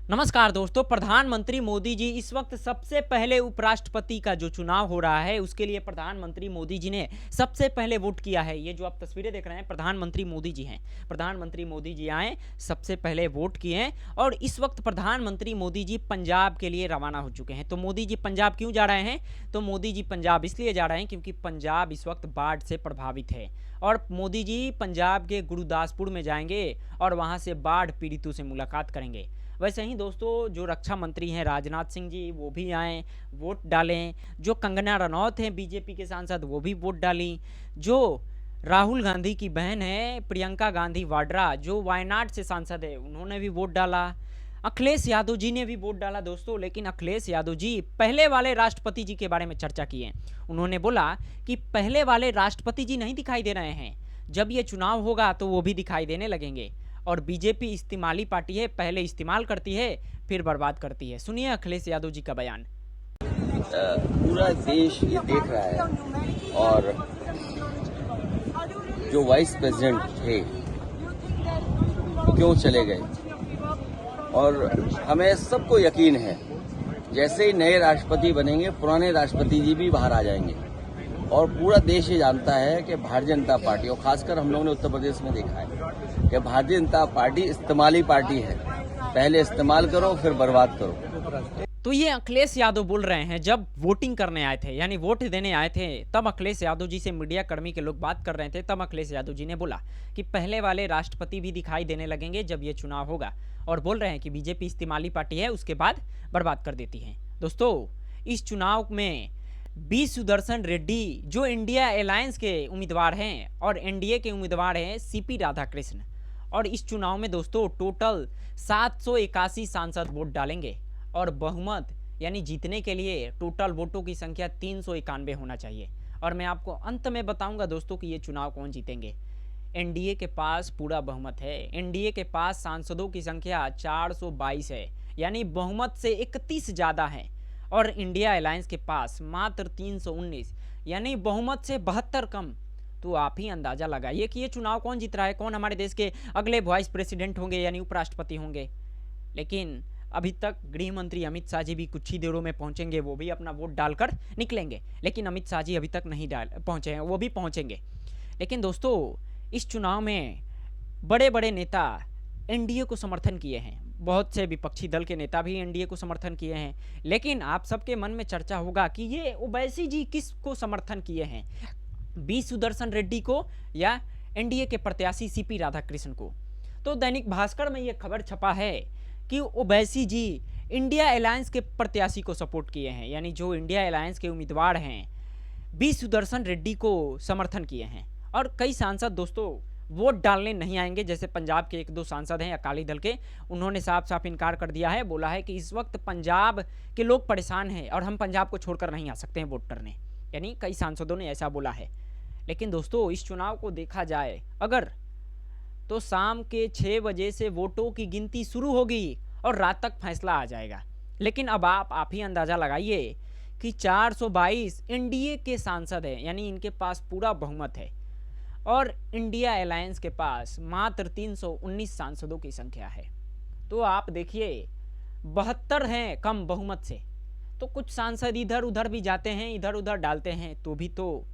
नमस्कार दोस्तों। प्रधानमंत्री मोदी जी इस वक्त सबसे पहले उपराष्ट्रपति का जो चुनाव हो रहा है उसके लिए प्रधानमंत्री मोदी जी ने सबसे पहले वोट किया है। ये जो आप तस्वीरें देख रहे हैं प्रधानमंत्री मोदी जी हैं। प्रधानमंत्री मोदी जी आए, सबसे पहले वोट किए और इस वक्त प्रधानमंत्री मोदी जी पंजाब के लिए रवाना हो चुके हैं। तो मोदी जी पंजाब क्यों जा रहे हैं? तो मोदी जी पंजाब इसलिए जा रहे हैं क्योंकि पंजाब इस वक्त बाढ़ से प्रभावित है और मोदी जी पंजाब के गुरुदासपुर में जाएंगे और वहां से बाढ़ पीड़ितों से मुलाकात करेंगे। वैसे ही दोस्तों जो रक्षा मंत्री हैं राजनाथ सिंह जी वो भी आए, वोट डालें। जो कंगना रनौत हैं बीजेपी के सांसद वो भी वोट डाली। जो राहुल गांधी की बहन है प्रियंका गांधी वाड्रा जो वायनाड से सांसद है उन्होंने भी वोट डाला। अखिलेश यादव जी ने भी वोट डाला दोस्तों। लेकिन अखिलेश यादव जी पहले वाले राष्ट्रपति जी के बारे में चर्चा की है। उन्होंने बोला कि पहले वाले राष्ट्रपति जी नहीं दिखाई दे रहे हैं, जब ये चुनाव होगा तो वो भी दिखाई देने लगेंगे। और बीजेपी इस्तेमाली पार्टी है, पहले इस्तेमाल करती है फिर बर्बाद करती है। सुनिए अखिलेश यादव जी का बयान। पूरा देश ये देख रहा है और जो वाइस प्रेसिडेंट थे वो क्यों चले गए, और हमें सबको यकीन है जैसे ही नए राष्ट्रपति बनेंगे पुराने राष्ट्रपति जी भी बाहर आ जाएंगे। और पूरा देश ये जानता है कि भारतीय जनता पार्टी, और खासकर हम लोगों ने उत्तर प्रदेश में देखा है कि भारतीय जनता पार्टी इस्तेमाली पार्टी है। पहले इस्तेमाल करो फिर बर्बाद करो। तो ये अखिलेश यादव बोल रहे हैं। जब वोटिंग करने आए थे यानी वोट देने आए थे तब अखिलेश यादव जी से मीडिया कर्मी के लोग बात कर रहे थे। तब अखिलेश यादव जी ने बोला कि पहले वाले राष्ट्रपति भी दिखाई देने लगेंगे जब ये चुनाव होगा, और बोल रहे हैं कि बीजेपी इस्तेमाली पार्टी है उसके बाद बर्बाद कर देती है। दोस्तों इस चुनाव में बी सुदर्शन रेड्डी जो इंडिया अलायंस के उम्मीदवार हैं और एनडीए के उम्मीदवार हैं सीपी राधाकृष्ण, और इस चुनाव में दोस्तों टोटल 781 सांसद वोट डालेंगे और बहुमत यानी जीतने के लिए टोटल वोटों की संख्या 391 होना चाहिए। और मैं आपको अंत में बताऊंगा दोस्तों कि ये चुनाव कौन जीतेंगे। एनडीए के पास पूरा बहुमत है। एनडीए के पास सांसदों की संख्या 422 है यानी बहुमत से 31 ज़्यादा है, और इंडिया अलायंस के पास मात्र 319 यानी बहुमत से 72 कम। तो आप ही अंदाजा लगाइए कि ये चुनाव कौन जीत रहा है, कौन हमारे देश के अगले वाइस प्रेसिडेंट होंगे यानी उपराष्ट्रपति होंगे। लेकिन अभी तक गृह मंत्री अमित शाह जी भी कुछ ही देरों में पहुंचेंगे, वो भी अपना वोट डालकर निकलेंगे। लेकिन अमित शाह जी अभी तक नहीं पहुंचे हैं, वो भी पहुंचेंगे। लेकिन दोस्तों इस चुनाव में बड़े बड़े नेता एनडीए को समर्थन किए हैं, बहुत से विपक्षी दल के नेता भी एनडीए को समर्थन किए हैं। लेकिन आप सबके मन में चर्चा होगा कि ये ओवैसी जी किस को समर्थन किए हैं, बी सुदर्शन रेड्डी को या एनडीए के प्रत्याशी सीपी राधाकृष्ण को। तो दैनिक भास्कर में ये खबर छपा है कि ओवैसी जी इंडिया अलायंस के प्रत्याशी को सपोर्ट किए हैं, यानी जो इंडिया अलायंस के उम्मीदवार हैं बी सुदर्शन रेड्डी को समर्थन किए हैं। और कई सांसद दोस्तों वोट डालने नहीं आएंगे, जैसे पंजाब के 1-2 सांसद हैं अकाली दल के, उन्होंने साफ साफ इनकार कर दिया है। बोला है कि इस वक्त पंजाब के लोग परेशान हैं और हम पंजाब को छोड़कर नहीं आ सकते हैं वोट करने, यानी कई सांसदों ने ऐसा बोला है। लेकिन दोस्तों इस चुनाव को देखा जाए अगर तो शाम के 6 बजे से वोटों की गिनती शुरू होगी और रात तक फैसला आ जाएगा। लेकिन अब आप ही अंदाज़ा लगाइए कि 422 एनडीए के सांसद हैं यानी इनके पास पूरा बहुमत है, और इंडिया अलायंस के पास मात्र 319 सांसदों की संख्या है। तो आप देखिए 72 हैं कम बहुमत से। तो कुछ सांसद इधर उधर भी जाते हैं, इधर उधर डालते हैं, तो भी तो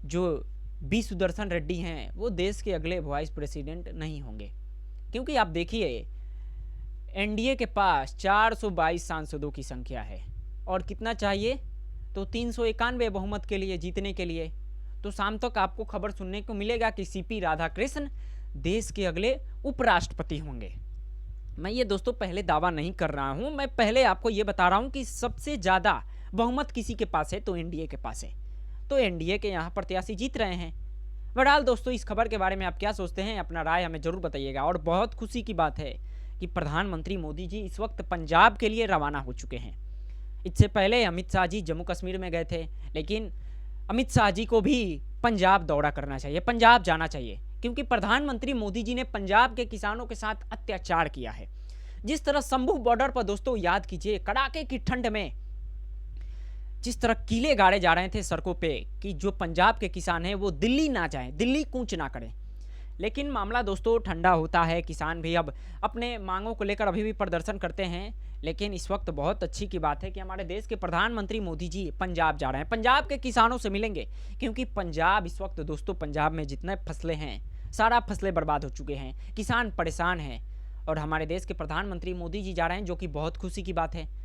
जो बी सुदर्शन रेड्डी हैं वो देश के अगले वाइस प्रेसिडेंट नहीं होंगे। क्योंकि आप देखिए एनडीए के पास 422 सांसदों की संख्या है और कितना चाहिए, तो 391 बहुमत के लिए जीतने के लिए। तो शाम तक आपको खबर सुनने को मिलेगा कि सीपी राधाकृष्ण देश के अगले उपराष्ट्रपति होंगे। मैं ये दोस्तों पहले दावा नहीं कर रहा हूं, मैं पहले आपको ये बता रहा हूं कि सबसे ज़्यादा बहुमत किसी के पास है तो एनडीए के पास है। तो एनडीए के यहाँ प्रत्याशी जीत रहे हैं। बहरहाल दोस्तों इस खबर के बारे में आप क्या सोचते हैं, अपना राय हमें जरूर बताइएगा। और बहुत खुशी की बात है कि प्रधानमंत्री मोदी जी इस वक्त पंजाब के लिए रवाना हो चुके हैं। इससे पहले अमित शाह जी जम्मू कश्मीर में गए थे, लेकिन अमित शाह जी को भी पंजाब दौरा करना चाहिए, पंजाब जाना चाहिए, क्योंकि प्रधानमंत्री मोदी जी ने पंजाब के किसानों के साथ अत्याचार किया है। जिस तरह शंभू बॉर्डर पर दोस्तों याद कीजिए कड़ाके की ठंड में जिस तरह कीले गाड़े जा रहे थे सड़कों पे कि जो पंजाब के किसान हैं वो दिल्ली ना जाएं, दिल्ली कूच ना करें। लेकिन मामला दोस्तों ठंडा होता है, किसान भी अब अपने मांगों को लेकर अभी भी प्रदर्शन करते हैं। लेकिन इस वक्त बहुत अच्छी की बात है कि हमारे देश के प्रधानमंत्री मोदी जी पंजाब जा रहे हैं, पंजाब के किसानों से मिलेंगे। क्योंकि पंजाब इस वक्त दोस्तों, पंजाब में जितने फसलें हैं, सारा फसलें बर्बाद हो चुके हैं, किसान परेशान हैं। और हमारे देश के प्रधानमंत्री मोदी जी जा रहे हैं, जो कि बहुत खुशी की बात है।